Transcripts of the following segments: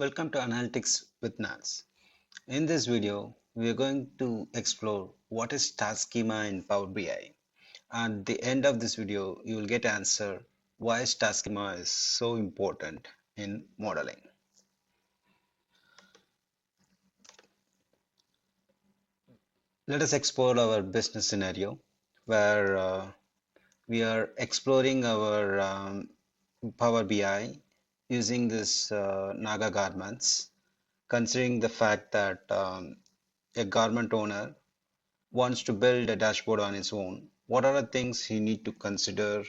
Welcome to Analytics with Nags. In this video, we are going to explore what is Star Schema in Power BI. At the end of this video, you will get answer why Star Schema is so important in modeling. Let us explore our business scenario where we are exploring our Power BI using this Naga garments, considering the fact that a garment owner wants to build a dashboard on his own, what are the things he need to consider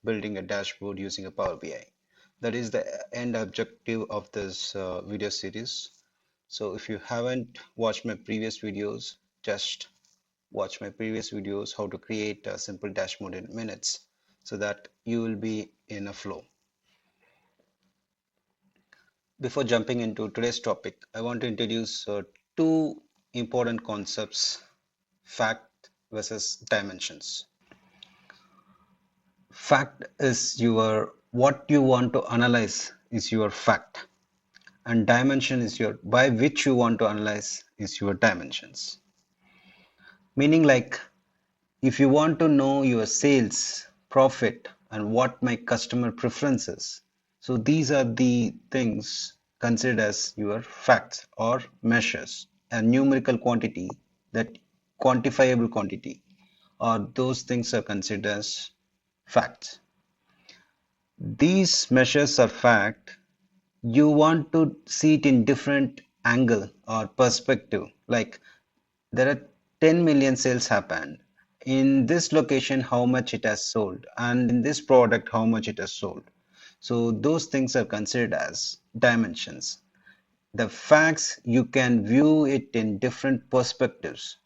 building a dashboard using a Power BI? That is the end objective of this video series. So if you haven't watched my previous videos, just watch my previous videos how to create a simple dashboard in minutes so that you will be in a flow. Before jumping into today's topic, I want to introduce two important concepts: fact versus dimensions. Fact is your what you want to analyze is your fact, and dimension is your by which you want to analyze is your dimensions. Meaning, like, if you want to know your sales, profit, and what my customer preferences, so these are the things considered as your facts or measures, a numerical quantity, that quantifiable quantity, or those things are considered as facts. These measures are fact. You want to see it in different angle or perspective. Like, there are 10 million sales happened. In this location, how much it has sold, and in this product, how much it has sold. So those things are considered as dimensions. The facts, you can view it in different perspectives,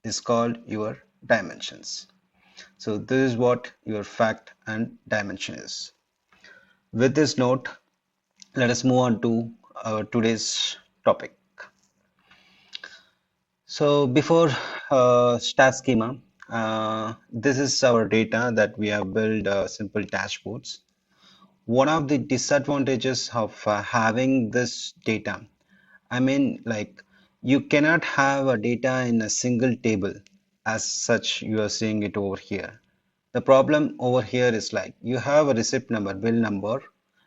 is called your dimensions. So this is what your fact and dimension is. With this note, let us move on to our today's topic. So before star schema, this is our data that we have built simple dashboards. One of the disadvantages of having this data, I mean, like, you cannot have a data in a single table as such you are seeing it over here. The problem over here is like you have a receipt number, bill number,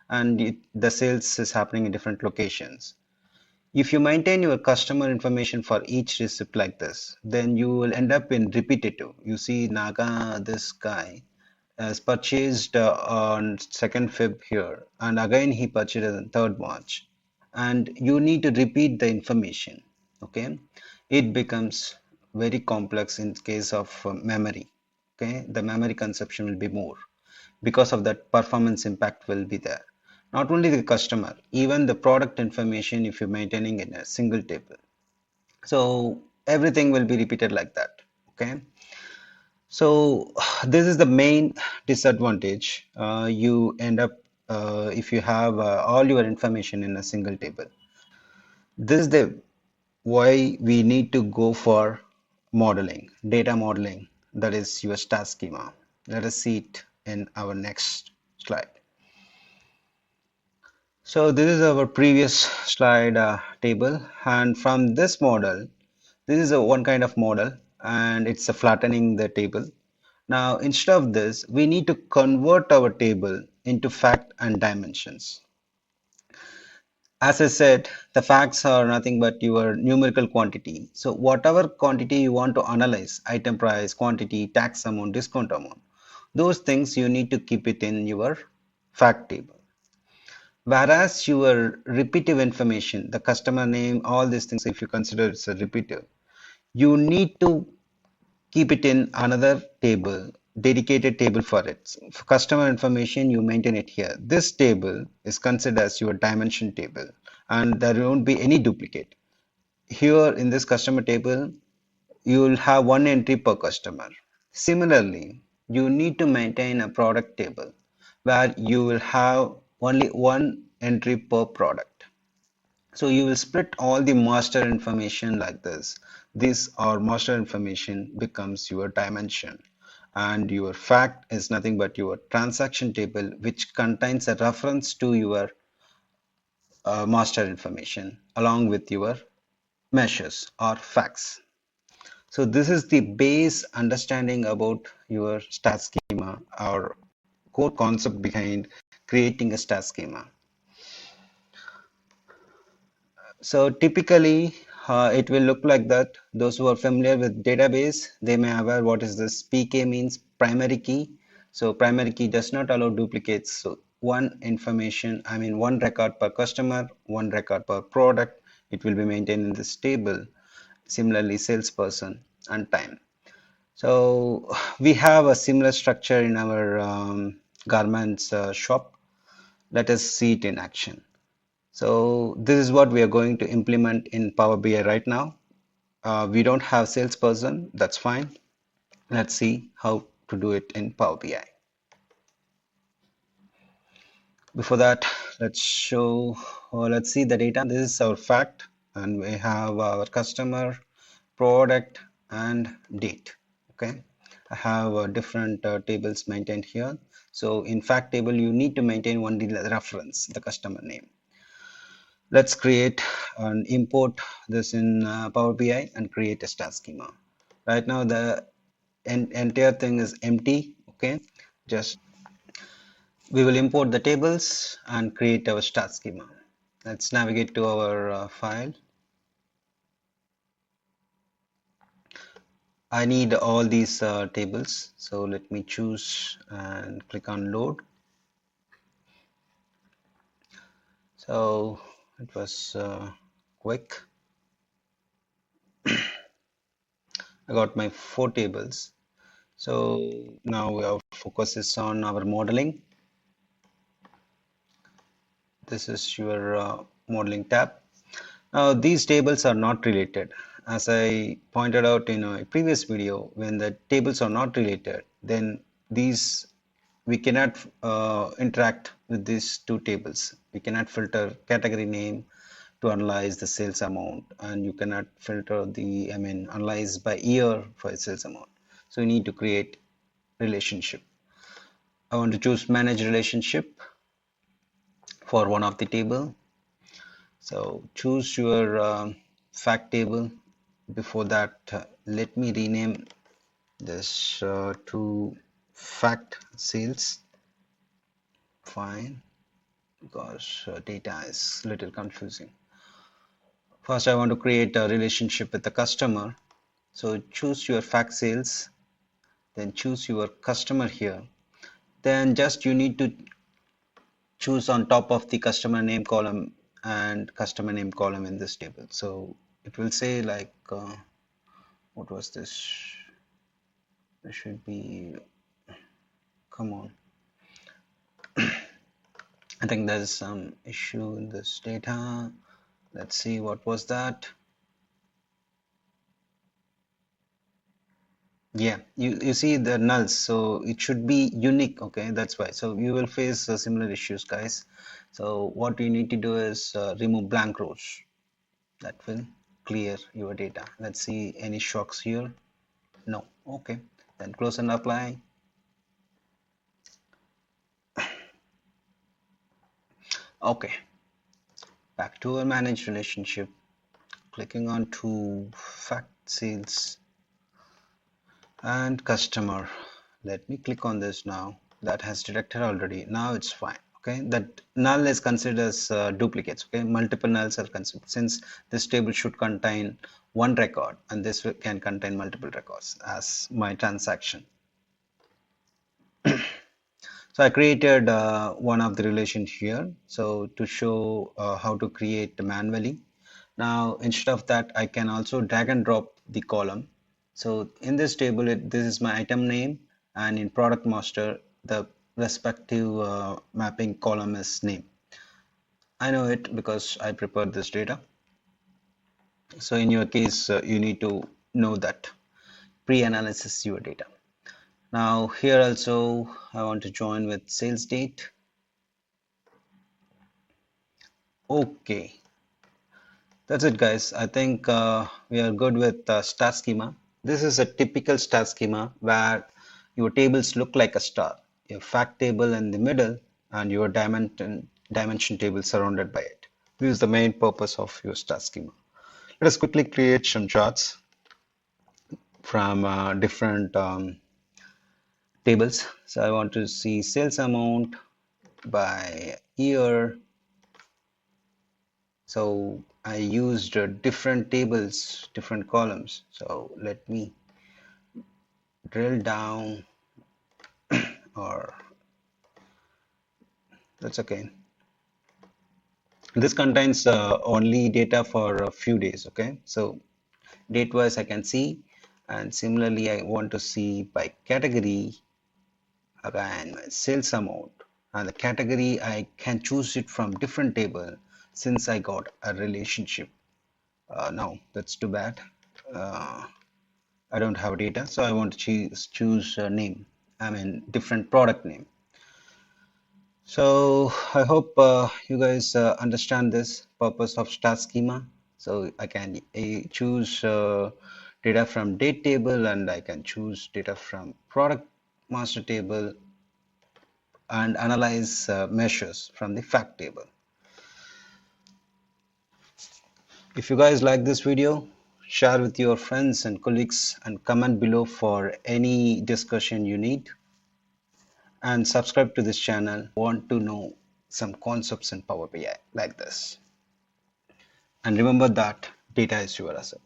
and the sales is happening in different locations. If you maintain your customer information for each receipt like this, then you will end up in repetitive. You see, Naga, this guy, has purchased on 2nd Feb here, and again he purchased on 3rd March, and you need to repeat the information. Okay, it becomes very complex in case of memory. Okay, the memory consumption will be more. Because of that, performance impact will be there. Not only the customer, even the product information, if you're maintaining in a single table, so everything will be repeated like that. Okay, so this is the main disadvantage. You end up if you have all your information in a single table. This is the why we need to go for modeling, data modeling, that is your star schema. Let us see it in our next slide. So this is our previous slide table, and from this model, this is a one kind of model, and it's a flattening the table. Now instead of this, we need to convert our table into fact and dimensions. As I said, the facts are nothing but your numerical quantity. So whatever quantity you want to analyze, item price, quantity, tax amount, discount amount, those things you need to keep it in your fact table. Whereas your repetitive information, the customer name, all these things, if you consider it's a repetitive, you need to keep it in another table, dedicated table for it. So for customer information, you maintain it here. This table is considered as your dimension table, and there won't be any duplicate. Here in this customer table, you will have one entry per customer. Similarly, you need to maintain a product table where you will have only one entry per product. So you will split all the master information like this. This or master information becomes your dimension, and your fact is nothing but your transaction table, which contains a reference to your master information along with your measures or facts. So this is the base understanding about your star schema or core concept behind creating a star schema. So typically it will look like that. Those who are familiar with database, they may aware what is this. PK means primary key. So primary key does not allow duplicates. So one information, I mean one record per customer, one record per product, it will be maintained in this table. Similarly, salesperson and time. So we have a similar structure in our garments shop. Let us see it in action. So this is what we are going to implement in Power BI right now. We don't have salesperson, that's fine. Let's see how to do it in Power BI. Before that, let's see the data. This is our fact, and we have our customer, product, and date. Okay, I have different tables maintained here. So in fact table, you need to maintain one reference, the customer name. Let's create and import this in Power BI and create a star schema. Right now the entire thing is empty. Okay, just we will import the tables and create our star schema. Let's navigate to our file. I need all these tables, so let me choose and click on load. So it was quick. I got my 4 tables. So now our focus is on our modeling. This is your modeling tab. Now these tables are not related. As I pointed out in a previous video, when the tables are not related, then these we cannot interact with these 2 tables. We cannot filter category name to analyze the sales amount, and you cannot filter the analyze by year for sales amount. So you need to create relationship. I want to choose manage relationship for one of the table. So choose your fact table. Before that, let me rename this to fact sales. Fine, because data is a little confusing. First, I want to create a relationship with the customer. So choose your fact sales, then choose your customer here. Then just you need to choose on top of the customer name column and customer name column in this table. So it will say like, what was this? There should be, come on. I think there's some issue in this data. Let's see, what was that? Yeah, you see the nulls, so it should be unique. Okay, that's why. So you will face similar issues, guys. So what you need to do is remove blank rows. That will clear your data. Let's see any shocks here. No. Okay, then close and apply. Okay, back to our managed relationship, clicking on to fact sales and customer. Let me click on this now. That has detected already. Now it's fine. Okay, that null is considered as duplicates. Okay, multiple nulls are considered, since this table should contain one record and this can contain multiple records as my transaction. So I created one of the relations here, so to show how to create manually. Now instead of that, I can also drag and drop the column. So in this table, this is my item name, and in product master, the respective mapping column is name. I know it because I prepared this data. So in your case, you need to know that pre-analysis your data. Now here also I want to join with sales date. Okay, that's it, guys. I think we are good with star schema. This is a typical star schema where your tables look like a star. Your fact table in the middle and your dimension table surrounded by it. This is the main purpose of your star schema. Let us quickly create some charts from different tables. So I want to see sales amount by year. So I used different tables, different columns. So let me drill down, or that's okay. This contains only data for a few days. Okay, so date wise I can see, and similarly I want to see by category. Again, sales amount, and the category I can choose it from different table since I got a relationship. No, that's too bad. uh, I don't have data, so I want to choose a name, I mean different product name. So I hope you guys understand this purpose of star schema. So I can choose data from date table, and I can choose data from product master table, and analyze measures from the fact table. If you guys like this video, share with your friends and colleagues, and comment below for any discussion you need, and subscribe to this channel. Want to know some concepts in Power BI like this. And remember that data is your asset.